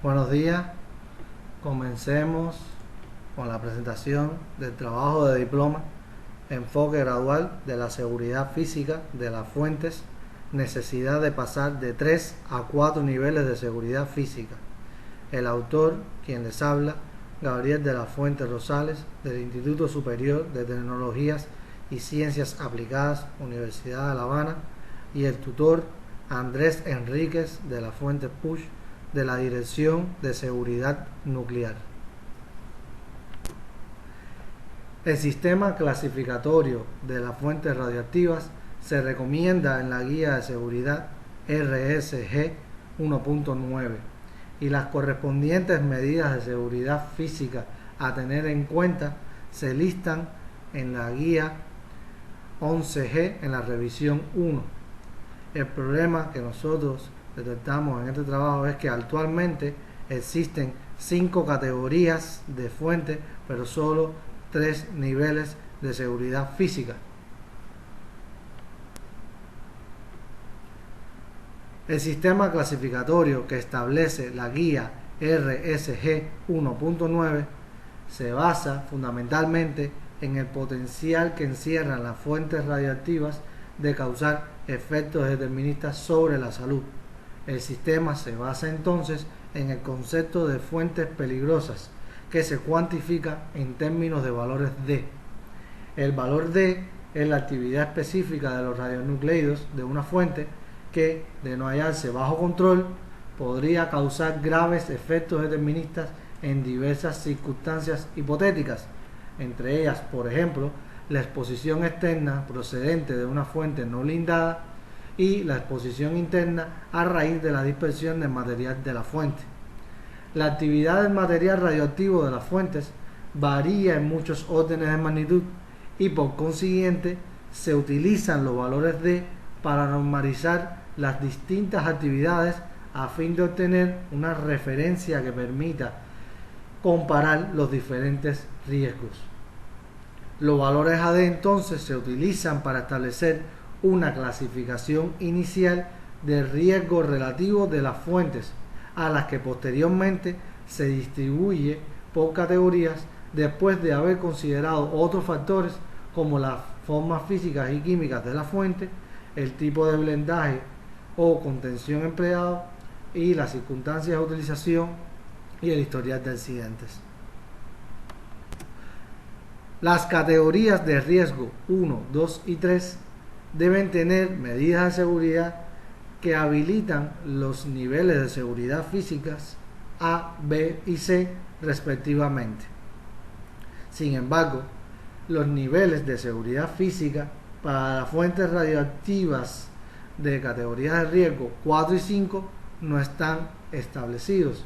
Buenos días, comencemos con la presentación del trabajo de diploma Enfoque gradual de la seguridad física de las fuentes, necesidad de pasar de 3 a 4 niveles de seguridad física. El autor, quien les habla, Gabriel de la Fuente Rosales, del Instituto Superior de Tecnologías y Ciencias Aplicadas, Universidad de La Habana, y el tutor, Andrés Enríquez de la Fuente Puch, de la Dirección de Seguridad Nuclear. El sistema clasificatorio de las fuentes radioactivas se recomienda en la Guía de Seguridad RSG 1.9 y las correspondientes medidas de seguridad física a tener en cuenta se listan en la Guía 11G en la revisión 1. El problema que nosotros detectamos en este trabajo es que actualmente existen 5 categorías de fuentes, pero solo 3 niveles de seguridad física. El sistema clasificatorio que establece la guía RSG 1.9 se basa fundamentalmente en el potencial que encierran las fuentes radiactivas de causar efectos deterministas sobre la salud. El sistema se basa entonces en el concepto de fuentes peligrosas, que se cuantifica en términos de valores D. El valor D es la actividad específica de los radionucleidos de una fuente que, de no hallarse bajo control, podría causar graves efectos deterministas en diversas circunstancias hipotéticas, entre ellas, por ejemplo, la exposición externa procedente de una fuente no blindada y la exposición interna a raíz de la dispersión del material de la fuente. La actividad del material radioactivo de las fuentes varía en muchos órdenes de magnitud y por consiguiente se utilizan los valores D para normalizar las distintas actividades a fin de obtener una referencia que permita comparar los diferentes riesgos. Los valores AD entonces se utilizan para establecer una clasificación inicial del riesgo relativo de las fuentes, a las que posteriormente se distribuye por categorías después de haber considerado otros factores como las formas físicas y químicas de la fuente, el tipo de blindaje o contención empleado y las circunstancias de utilización y el historial de accidentes. Las categorías de riesgo 1, 2 y 3 deben tener medidas de seguridad que habilitan los niveles de seguridad físicas A, B y C respectivamente. Sin embargo, los niveles de seguridad física para las fuentes radioactivas de categorías de riesgo 4 y 5 no están establecidos.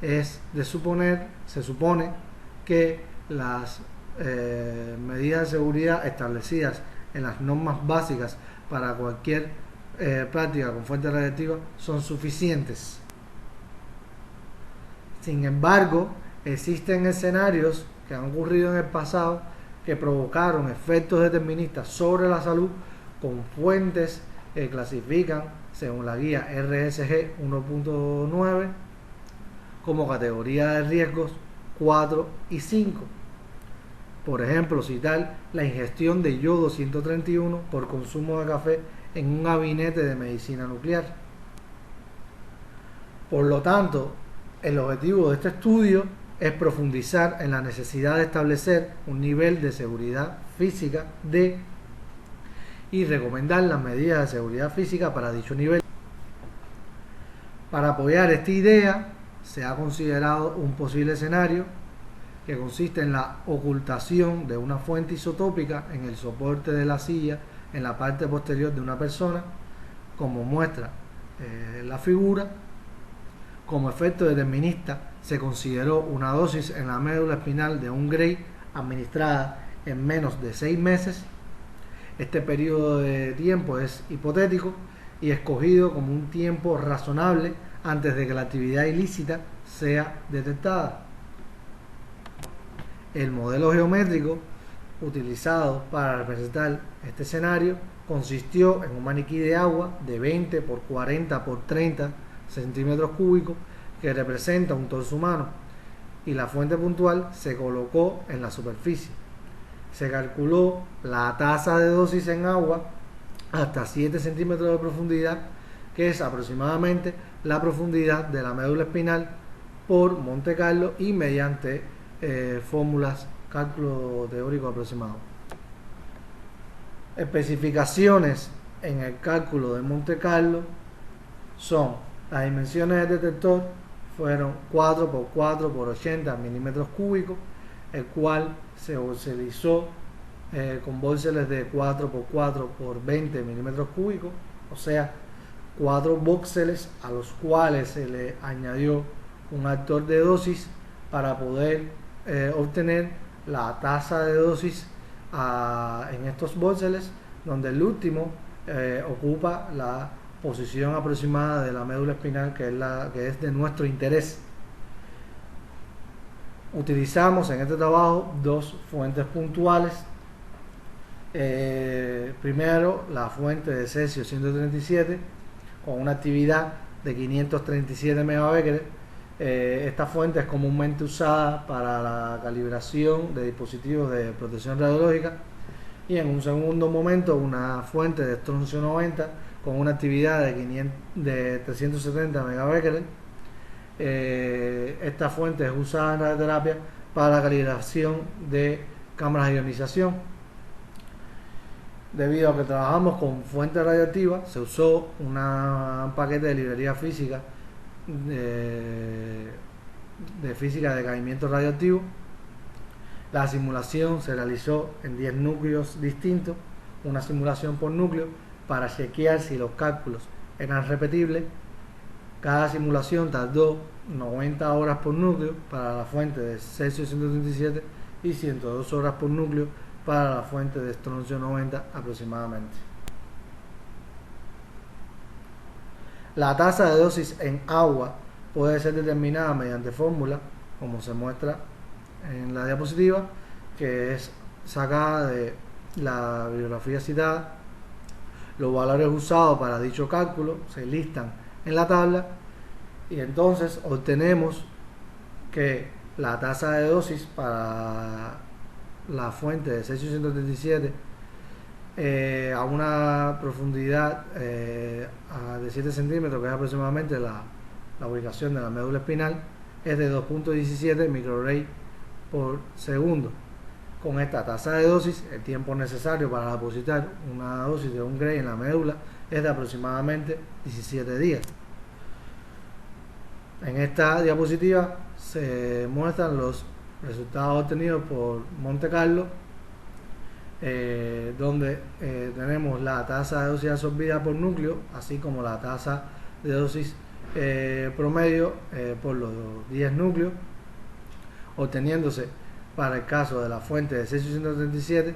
Se supone que las medidas de seguridad establecidas en las normas básicas para cualquier práctica con fuente radiactiva son suficientes. Sin embargo, existen escenarios que han ocurrido en el pasado que provocaron efectos deterministas sobre la salud con fuentes que clasifican según la guía RSG 1.9 como categoría de riesgos 4 y 5. Por ejemplo, citar la ingestión de yodo 131 por consumo de café en un gabinete de medicina nuclear. Por lo tanto, el objetivo de este estudio es profundizar en la necesidad de establecer un nivel de seguridad física D y recomendar las medidas de seguridad física para dicho nivel. Para apoyar esta idea, se ha considerado un posible escenario que consiste en la ocultación de una fuente isotópica en el soporte de la silla en la parte posterior de una persona, como muestra la figura. Como efecto determinista, se consideró una dosis en la médula espinal de un Gray administrada en menos de 6 meses. Este periodo de tiempo es hipotético y escogido como un tiempo razonable antes de que la actividad ilícita sea detectada. El modelo geométrico utilizado para representar este escenario consistió en un maniquí de agua de 20 por 40 por 30 centímetros cúbicos que representa un torso humano, y la fuente puntual se colocó en la superficie. Se calculó la tasa de dosis en agua hasta 7 centímetros de profundidad, que es aproximadamente la profundidad de la médula espinal por Monte Carlo y mediante fórmulas, cálculo teórico aproximado. Especificaciones en el cálculo de Monte Carlo son: las dimensiones del detector fueron 4 por 4 por 80 milímetros cúbicos, el cual se utilizó con bóxeles de 4 por 4 por 20 milímetros cúbicos, o sea, 4 bóxeles a los cuales se le añadió un actor de dosis para poder obtener la tasa de dosis en estos bóxeles, donde el último ocupa la posición aproximada de la médula espinal, que es de nuestro interés. Utilizamos en este trabajo dos fuentes puntuales. Primero, la fuente de cesio 137 con una actividad de 537 megabecquerel. Esta fuente es comúnmente usada para la calibración de dispositivos de protección radiológica. Y en un segundo momento, una fuente de estroncio 90 con una actividad de 370 megabecquerel. Esta fuente es usada en radioterapia para la calibración de cámaras de ionización. Debido a que trabajamos con fuentes radioactivas, se usó un paquete de librería física de física de caimiento radioactivo. La simulación se realizó en 10 núcleos distintos, una simulación por núcleo, para chequear si los cálculos eran repetibles. Cada simulación tardó 90 horas por núcleo para la fuente de cesio 137 y 102 horas por núcleo para la fuente de estroncio 90 aproximadamente. La tasa de dosis en agua puede ser determinada mediante fórmula, como se muestra en la diapositiva, que es sacada de la bibliografía citada. Los valores usados para dicho cálculo se listan en la tabla, y entonces obtenemos que la tasa de dosis para la fuente de cesio 137 a una profundidad de 7 centímetros, que es aproximadamente la ubicación de la médula espinal, es de 2.17 microray por segundo. Con esta tasa de dosis, el tiempo necesario para depositar una dosis de 1 gray en la médula es de aproximadamente 17 días. En esta diapositiva se muestran los resultados obtenidos por Monte Carlo, donde tenemos la tasa de dosis absorbida por núcleo, así como la tasa de dosis promedio por los 10 núcleos, obteniéndose para el caso de la fuente de cesio 137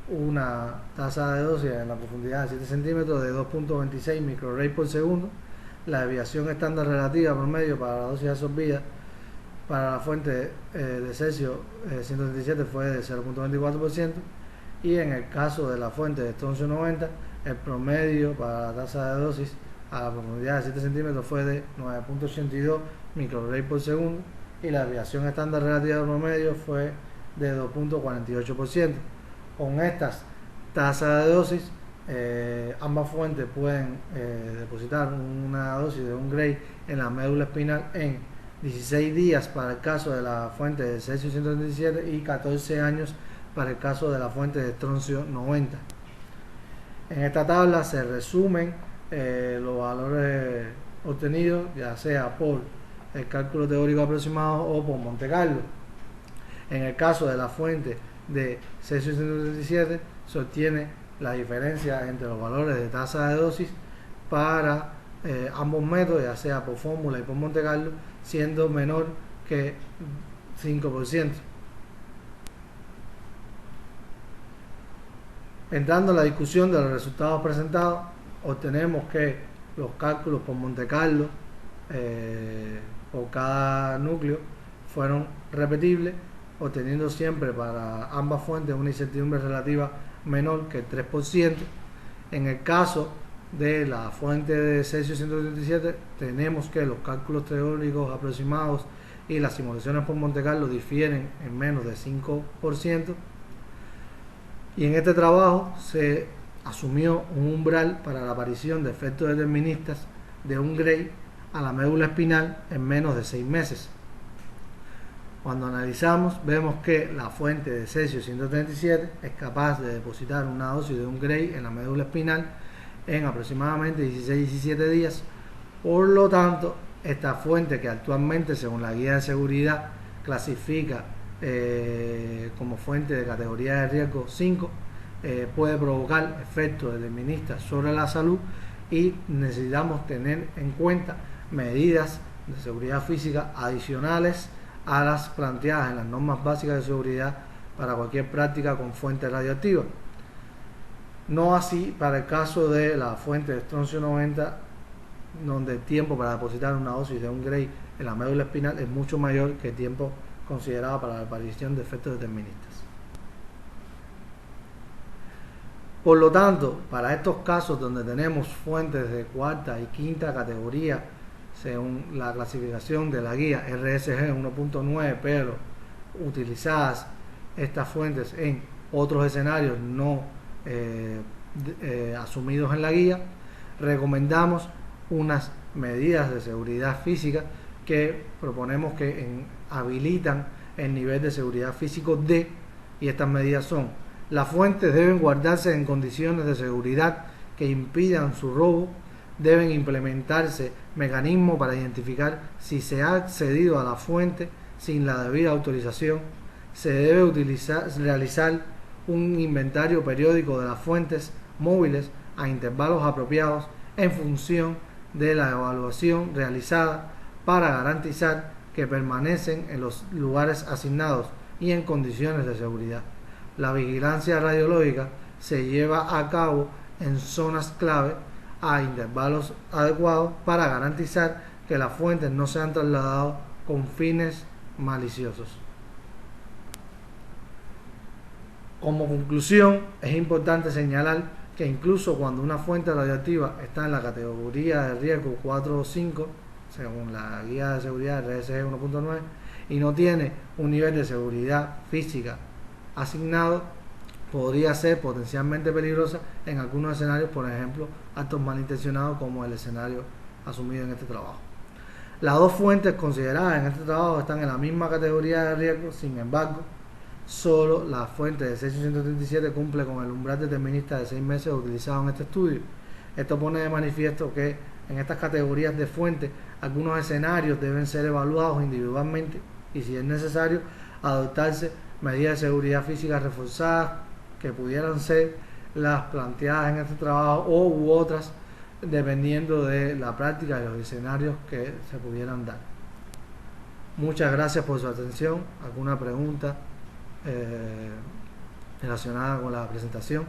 una tasa de dosis en la profundidad de 7 centímetros de 2.26 microray por segundo. La desviación estándar relativa promedio para la dosis absorbida para la fuente de cesio 137 fue de 0.24%, y en el caso de la fuente de estroncio 90, el promedio para la tasa de dosis a la profundidad de 7 centímetros fue de 9.82 microray por segundo, y la desviación estándar relativa promedio fue de 2.48%. Con estas tasas de dosis, ambas fuentes pueden depositar una dosis de 1 gray en la médula espinal en 16 días para el caso de la fuente de cesio 137 y 14 años para el caso de la fuente de estroncio 90. En esta tabla se resumen los valores obtenidos, ya sea por el cálculo teórico aproximado o por Monte Carlo. En el caso de la fuente de cesio 137 se obtiene la diferencia entre los valores de tasa de dosis para ambos métodos, ya sea por fórmula y por Monte Carlo, siendo menor que 5%. Entrando en la discusión de los resultados presentados, obtenemos que los cálculos por Monte Carlo por cada núcleo fueron repetibles, obteniendo siempre para ambas fuentes una incertidumbre relativa menor que el 3%. En el caso de la fuente de Cesio 137 tenemos que los cálculos teóricos aproximados y las simulaciones por Monte Carlo difieren en menos de 5%, y en este trabajo se asumió un umbral para la aparición de efectos deterministas de un Gray a la médula espinal en menos de 6 meses. Cuando analizamos, vemos que la fuente de Cesio 137 es capaz de depositar una dosis de un Gray en la médula espinal en aproximadamente 16-17 días. Por lo tanto, esta fuente, que actualmente según la guía de seguridad clasifica como fuente de categoría de riesgo 5, puede provocar efectos deterministas sobre la salud, y necesitamos tener en cuenta medidas de seguridad física adicionales a las planteadas en las normas básicas de seguridad para cualquier práctica con fuente radioactiva. No así para el caso de la fuente de estroncio 90, donde el tiempo para depositar una dosis de un Gray en la médula espinal es mucho mayor que el tiempo considerado para la aparición de efectos deterministas. Por lo tanto, para estos casos donde tenemos fuentes de cuarta y quinta categoría, según la clasificación de la guía RSG 1.9, pero utilizadas estas fuentes en otros escenarios no asumidos en la guía, recomendamos unas medidas de seguridad física que proponemos que habilitan el nivel de seguridad físico D, y estas medidas son: las fuentes deben guardarse en condiciones de seguridad que impidan su robo, deben implementarse mecanismos para identificar si se ha accedido a la fuente sin la debida autorización, se debe realizar un inventario periódico de las fuentes móviles a intervalos apropiados en función de la evaluación realizada para garantizar que permanecen en los lugares asignados y en condiciones de seguridad. La vigilancia radiológica se lleva a cabo en zonas clave a intervalos adecuados para garantizar que las fuentes no sean trasladadas con fines maliciosos. Como conclusión, es importante señalar que incluso cuando una fuente radioactiva está en la categoría de riesgo 4 o 5, según la guía de seguridad RSG 1.9, y no tiene un nivel de seguridad física asignado, podría ser potencialmente peligrosa en algunos escenarios, por ejemplo, actos malintencionados como el escenario asumido en este trabajo. Las dos fuentes consideradas en este trabajo están en la misma categoría de riesgo, sin embargo, solo la fuente de Cesio 137 cumple con el umbral determinista de 6 meses utilizado en este estudio. Esto pone de manifiesto que en estas categorías de fuentes algunos escenarios deben ser evaluados individualmente y, si es necesario, adoptarse medidas de seguridad física reforzadas que pudieran ser las planteadas en este trabajo u otras, dependiendo de la práctica y los escenarios que se pudieran dar. Muchas gracias por su atención. ¿Alguna pregunta relacionada con la presentación?